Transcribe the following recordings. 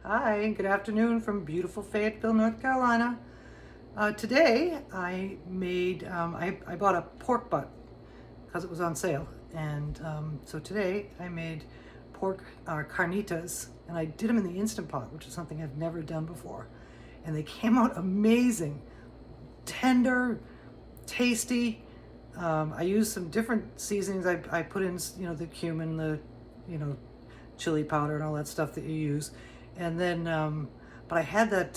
Hi, good afternoon from beautiful Fayetteville, North Carolina. Today I bought a pork butt because it was on sale. And so today I made pork carnitas, and I did them in the Instant Pot, which is something I've never done before. And they came out amazing, tender, tasty. I used some different seasonings. I put in, the cumin, the, you know, chili powder and all that stuff that you use. And then, but I had that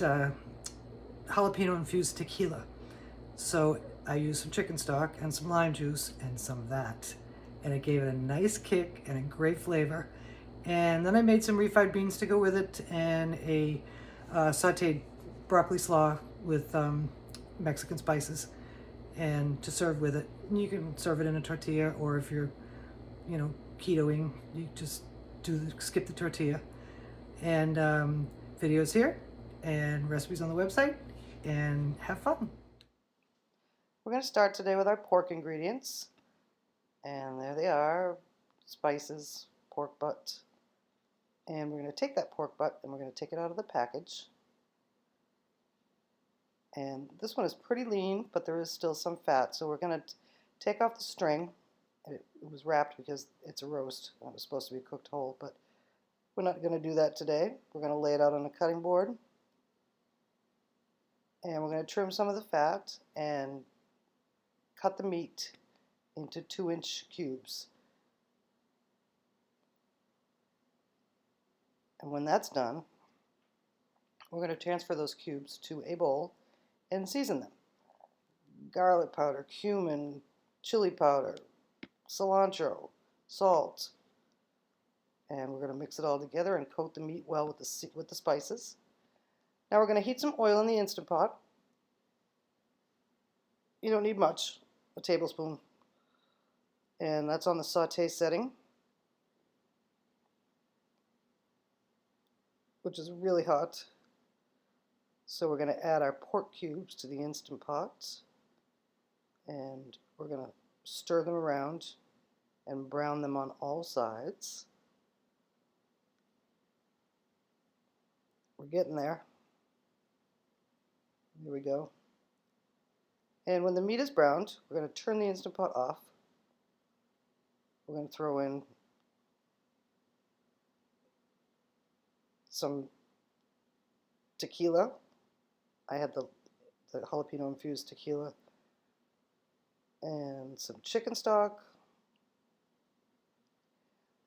jalapeno infused tequila. So I used some chicken stock and some lime juice and some of that. And it gave it a nice kick and a great flavor. And then I made some refried beans to go with it and a sauteed broccoli slaw with Mexican spices and to serve with it. And you can serve it in a tortilla, or if you're, ketoing, you just skip the tortilla. And videos here and recipes on the website, and have fun. We're going to start today with our pork ingredients. And there they are, spices, pork butt. And we're going to take that pork butt and we're going to take it out of the package. And this one is pretty lean, but there is still some fat. So we're going to take off the string. It was wrapped because it's a roast. It was supposed to be cooked whole, but we're not going to do that today. We're going to lay it out on a cutting board. And we're going to trim some of the fat and cut the meat into 2-inch cubes. And when that's done, we're going to transfer those cubes to a bowl and season them. Garlic powder, cumin, chili powder, cilantro, salt. And we're going to mix it all together and coat the meat well with the spices. Now we're going to heat some oil in the Instant Pot. You don't need much, a tablespoon. And that's on the saute setting, which is really hot. So we're going to add our pork cubes to the Instant Pot, and we're going to stir them around and brown them on all sides. We're getting there. Here we go. And when the meat is browned, we're going to turn the Instant Pot off. We're going to throw in some tequila. I had the jalapeno infused tequila, and some chicken stock.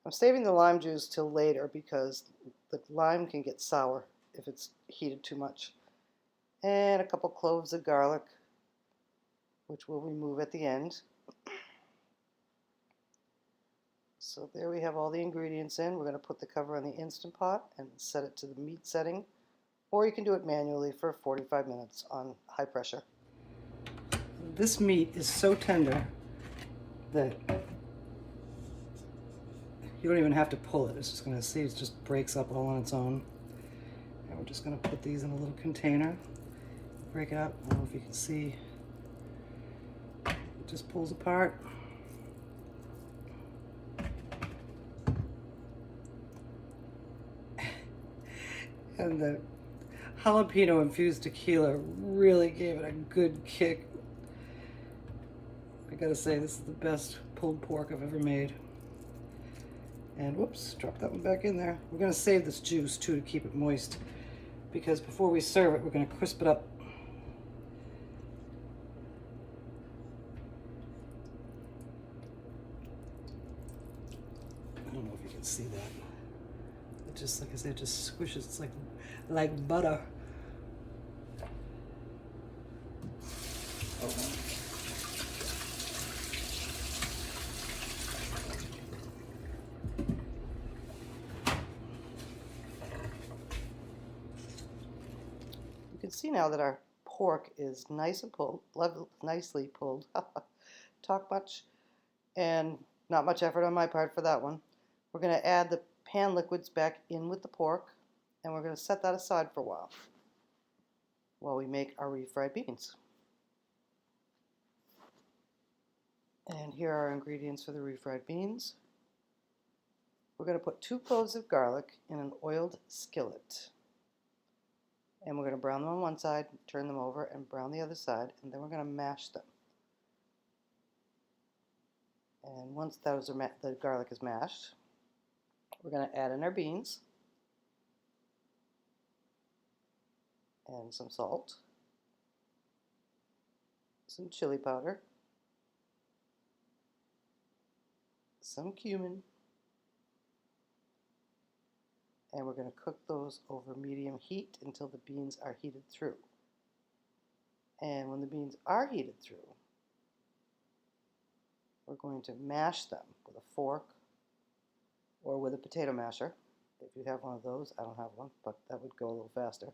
I'm saving the lime juice till later because the lime can get sour if it's heated too much. And a couple cloves of garlic, which we'll remove at the end. So there we have all the ingredients in. We're going to put the cover on the Instant Pot and set it to the meat setting, or you can do it manually for 45 minutes on high pressure. This meat is so tender that you don't even have to pull it. It's just going to see, it just breaks up all on its own. And we're just going to put these in a little container, break it up. I don't know if you can see. It just pulls apart. And the jalapeno infused tequila really gave it a good kick. I gotta say, this is the best pulled pork I've ever made. And whoops, drop that one back in there. We're gonna save this juice too to keep it moist, because before we serve it, we're gonna crisp it up. I don't know if you can see that. It just, like I said, it just squishes. It's like butter. Oh. You can see now that our pork is nice and pulled, nicely pulled. Talk much, and not much effort on my part for that one. We're going to add the pan liquids back in with the pork, and we're going to set that aside for a while we make our refried beans. And here are our ingredients for the refried beans. We're going to put 2 cloves of garlic in an oiled skillet. And we're going to brown them on one side, turn them over, and brown the other side, and then we're going to mash them. And once those are the garlic is mashed, we're going to add in our beans and some salt, some chili powder, some cumin, and we're going to cook those over medium heat until the beans are heated through. And when the beans are heated through, we're going to mash them with a fork or with a potato masher. If you have one of those, I don't have one, but that would go a little faster.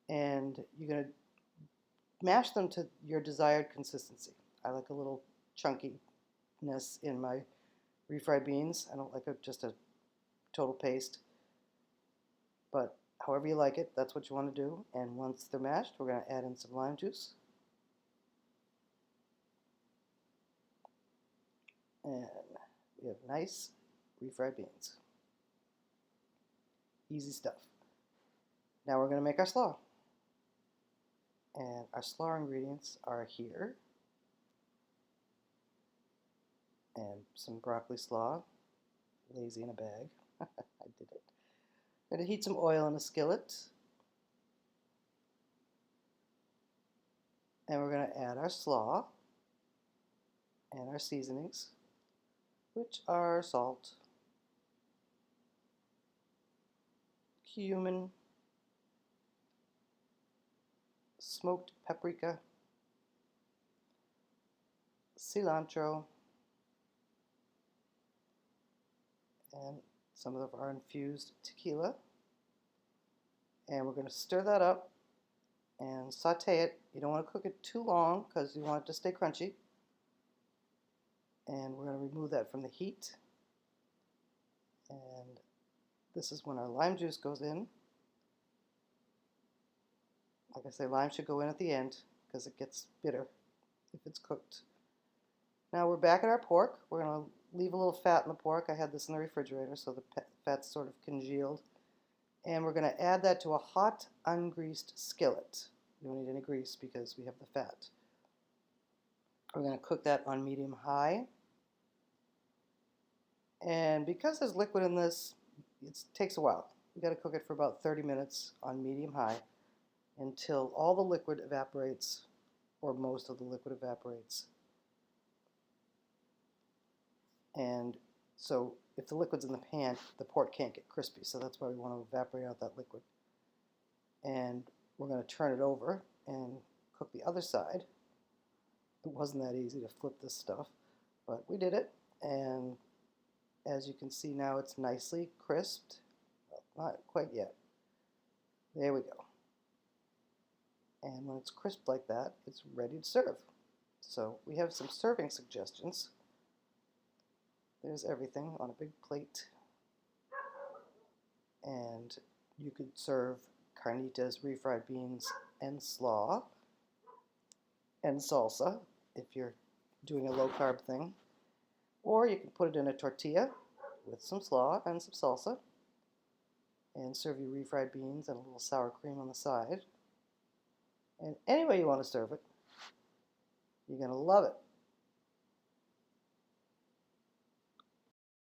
And you're going to mash them to your desired consistency. I like a little chunkiness in my refried beans. I don't like just a total paste. But however you like it, that's what you want to do. And once they're mashed, we're going to add in some lime juice. And we have nice refried beans. Easy stuff. Now we're going to make our slaw. And our slaw ingredients are here. And some broccoli slaw, lazy in a bag. I did it. I'm going to heat some oil in a skillet. And we're going to add our slaw and our seasonings, which are salt, cumin, smoked paprika, cilantro, and some of our infused tequila. And we're going to stir that up and saute it. You don't want to cook it too long because you want it to stay crunchy. And we're going to remove that from the heat. And this is when our lime juice goes in. Like I say, lime should go in at the end because it gets bitter if it's cooked. Now we're back at our pork. We're going to leave a little fat in the pork. I had this in the refrigerator so the fat's sort of congealed. And we're going to add that to a hot, ungreased skillet. You don't need any grease because we have the fat. We're going to cook that on medium-high. And because there's liquid in this, it takes a while. We've got to cook it for about 30 minutes on medium-high until all the liquid evaporates, or most of the liquid evaporates. And so if the liquid's in the pan, the pork can't get crispy, so that's why we want to evaporate out that liquid. And we're going to turn it over and cook the other side. It wasn't that easy to flip this stuff, but we did it. And as you can see now, it's nicely crisped. Well, not quite yet. There we go. And when it's crisp like that, it's ready to serve. So we have some serving suggestions. There's everything on a big plate. And you could serve carnitas, refried beans, and slaw, and salsa if you're doing a low-carb thing. Or you can put it in a tortilla with some slaw and some salsa and serve your refried beans and a little sour cream on the side. And any way you want to serve it, you're going to love it.